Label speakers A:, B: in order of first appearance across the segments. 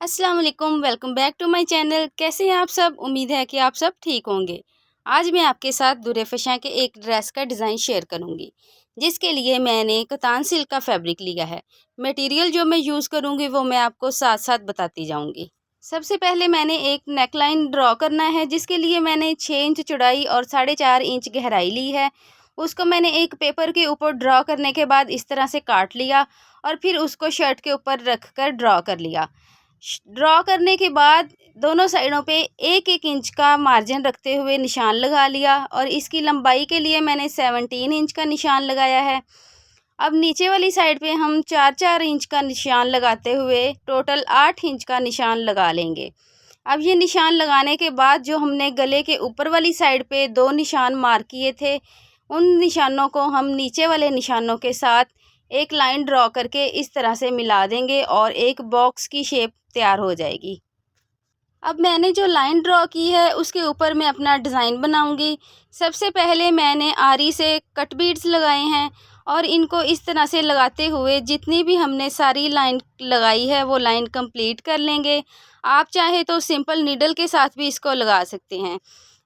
A: अस्सलाम वालेकुम, welcome back to my channel. कैसे हैं आप सब? उम्मीद है कि आप सब ठीक होंगे। आज मैं आपके साथ दुरे फशा के एक ड्रेस का डिज़ाइन शेयर करूंगी, जिसके लिए मैंने कतान सिल्क का फैब्रिक लिया है। मटेरियल जो मैं यूज़ करूंगी वो मैं आपको साथ साथ बताती जाऊंगी। सबसे पहले मैंने एक नेकलाइन ड्रॉ करना है, जिसके लिए मैंने 6 इंच चौड़ाई और 4.5 इंच गहराई ली है। उसको मैंने एक पेपर के ऊपर ड्रॉ करने के बाद इस तरह से काट लिया और फिर उसको शर्ट के ऊपर रख कर ड्रॉ कर लिया। ड्रॉ करने के बाद दोनों साइडों पे एक एक इंच का मार्जिन रखते हुए निशान लगा लिया और इसकी लंबाई के लिए मैंने 17 इंच का निशान लगाया है। अब नीचे वाली साइड पे हम 4-4 इंच का निशान लगाते हुए टोटल 8 इंच का निशान लगा लेंगे। अब ये निशान लगाने के बाद जो हमने गले के ऊपर वाली साइड पे 2 निशान मार्क किए थे, उन निशानों को हम नीचे वाले निशानों के साथ एक लाइन ड्रॉ करके इस तरह से मिला देंगे और एक बॉक्स की शेप तैयार हो जाएगी। अब मैंने जो लाइन ड्रॉ की है उसके ऊपर मैं अपना डिज़ाइन बनाऊंगी। सबसे पहले मैंने आरी से कट बीड्स लगाए हैं और इनको इस तरह से लगाते हुए जितनी भी हमने सारी लाइन लगाई है वो लाइन कंप्लीट कर लेंगे। आप चाहे तो सिंपल नीडल के साथ भी इसको लगा सकते हैं।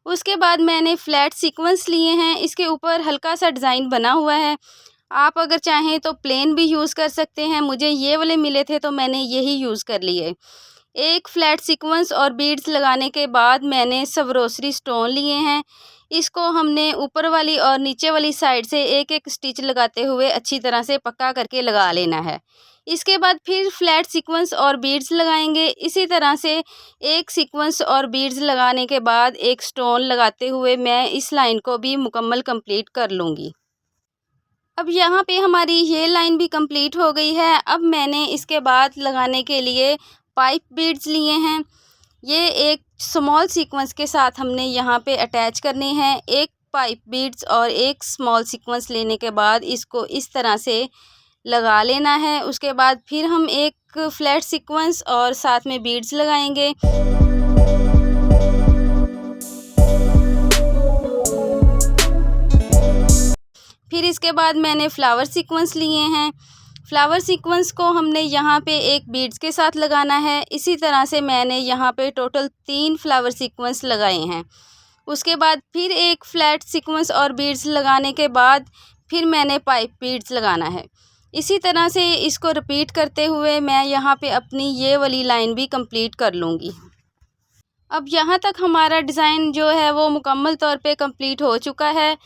A: उसके बाद मैंने फ्लैट सीक्वेंस लिए हैं, इसके ऊपर हल्का सा डिज़ाइन बना हुआ है। आप अगर चाहें तो प्लेन भी यूज़ कर सकते हैं। मुझे ये वाले मिले थे तो मैंने यही यूज़ कर लिए। एक फ्लैट सीक्वेंस और बीड्स लगाने के बाद मैंने स्वरोसरी स्टोन लिए हैं। इसको हमने ऊपर वाली और नीचे वाली साइड से एक एक स्टिच लगाते हुए अच्छी तरह से पक्का करके लगा लेना है। इसके बाद फिर फ्लैट सीक्वेंस और बीड्स लगाएंगे। इसी तरह से एक सीक्वेंस और बीड्स लगाने के बाद एक स्टोन लगाते हुए मैं इस लाइन को भी मुकम्मल कंप्लीट कर लूँगी। अब यहाँ पे हमारी ये लाइन भी कंप्लीट हो गई है। अब मैंने इसके बाद लगाने के लिए पाइप बीड्स लिए हैं। ये एक स्मॉल सीक्वेंस के साथ हमने यहाँ पे अटैच करने हैं। एक पाइप बीड्स और एक स्मॉल सीक्वेंस लेने के बाद इसको इस तरह से लगा लेना है। उसके बाद फिर हम एक फ्लैट सीक्वेंस और साथ में बीड्स लगाएंगे। फिर इसके बाद मैंने फ्लावर सीक्वेंस लिए हैं। फ्लावर सीक्वेंस को हमने यहाँ पे एक बीड्स के साथ लगाना है। इसी तरह से मैंने यहाँ पे टोटल 3 फ्लावर सीक्वेंस लगाए हैं। उसके बाद फिर एक फ्लैट सीक्वेंस और बीड्स लगाने के बाद फिर मैंने पाइप बीड्स लगाना है। इसी तरह से इसको रिपीट करते हुए मैं यहाँ पे अपनी ये वाली लाइन भी कंप्लीट कर लूँगी। अब यहाँ तक हमारा डिज़ाइन जो है वो मुकम्मल तौर पे कंप्लीट हो चुका है।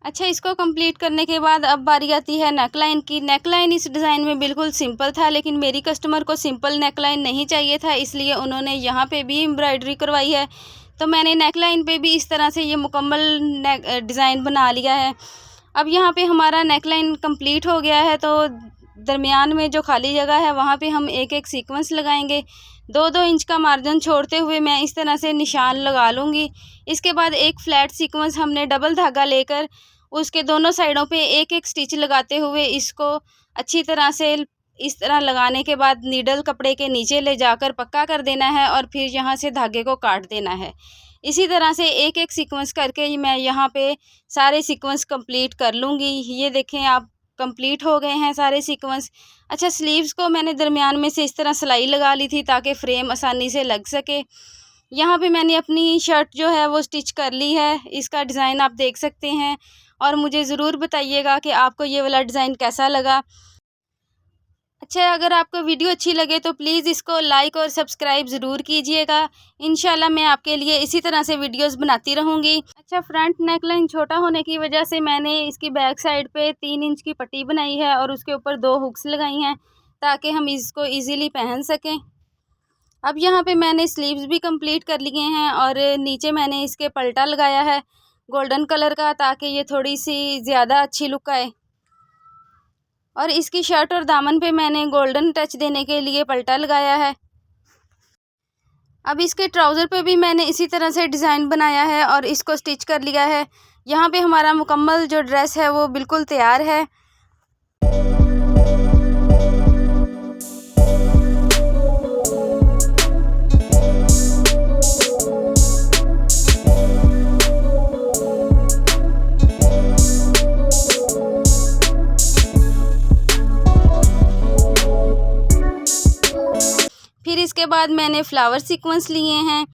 A: अच्छा, इसको कंप्लीट करने के बाद अब बारी आती है नेकलाइन की। नेकलाइन इस डिज़ाइन में बिल्कुल सिंपल था, लेकिन मेरी कस्टमर को सिंपल नेकलाइन नहीं चाहिए था, इसलिए उन्होंने यहाँ पे भी एम्ब्रॉयडरी करवाई है। तो मैंने नेकलाइन पे भी इस तरह से ये मुकम्मल डिज़ाइन बना लिया है। अब यहाँ पे हमारा नेकलाइन कंप्लीट हो गया है, तो दरमियान में जो खाली जगह है वहाँ पे हम एक एक सीक्वेंस लगाएंगे। 2-2 इंच का मार्जिन छोड़ते हुए मैं इस तरह से निशान लगा लूँगी। इसके बाद एक फ्लैट सीक्वेंस हमने डबल धागा लेकर उसके दोनों साइडों पे एक एक स्टिच लगाते हुए इसको अच्छी तरह से इस तरह लगाने के बाद नीडल कपड़े के नीचे ले जाकर पक्का कर देना है और फिर यहाँ से धागे को काट देना है। इसी तरह से एक एक सीक्वेंस करके मैं यहाँ पे सारे सीक्वेंस कंप्लीट कर लूँगी। ये देखें आप, कंप्लीट हो गए हैं सारे सीक्वेंस। अच्छा, स्लीव्स को मैंने दरमियान में से इस तरह सिलाई लगा ली थी ताकि फ्रेम आसानी से लग सके। यहाँ पे मैंने अपनी शर्ट जो है वो स्टिच कर ली है। इसका डिज़ाइन आप देख सकते हैं और मुझे ज़रूर बताइएगा कि आपको ये वाला डिज़ाइन कैसा लगा। अच्छा, अगर आपको वीडियो अच्छी लगे तो प्लीज़ इसको लाइक और सब्सक्राइब ज़रूर कीजिएगा। इंशाल्लाह मैं आपके लिए इसी तरह से वीडियोस बनाती रहूँगी। अच्छा, फ्रंट नेकलाइन छोटा होने की वजह से मैंने इसकी बैक साइड पे 3 इंच की पट्टी बनाई है और उसके ऊपर 2 हुक्स लगाई हैं ताकि हम इसको ईज़िली पहन सकें। अब यहाँ पे मैंने स्लीव्स भी कंप्लीट कर लिए हैं और नीचे मैंने इसके पल्टा लगाया है गोल्डन कलर का, ताकि ये थोड़ी सी ज़्यादा अच्छी लुक आए। और इसकी शर्ट और दामन पे मैंने गोल्डन टच देने के लिए पल्टा लगाया है। अब इसके ट्राउज़र पे भी मैंने इसी तरह से डिज़ाइन बनाया है और इसको स्टिच कर लिया है। यहाँ पे हमारा मुकम्मल जो ड्रेस है वो बिल्कुल तैयार है। इसके बाद मैंने फ्लावर सीक्वेंस लिए हैं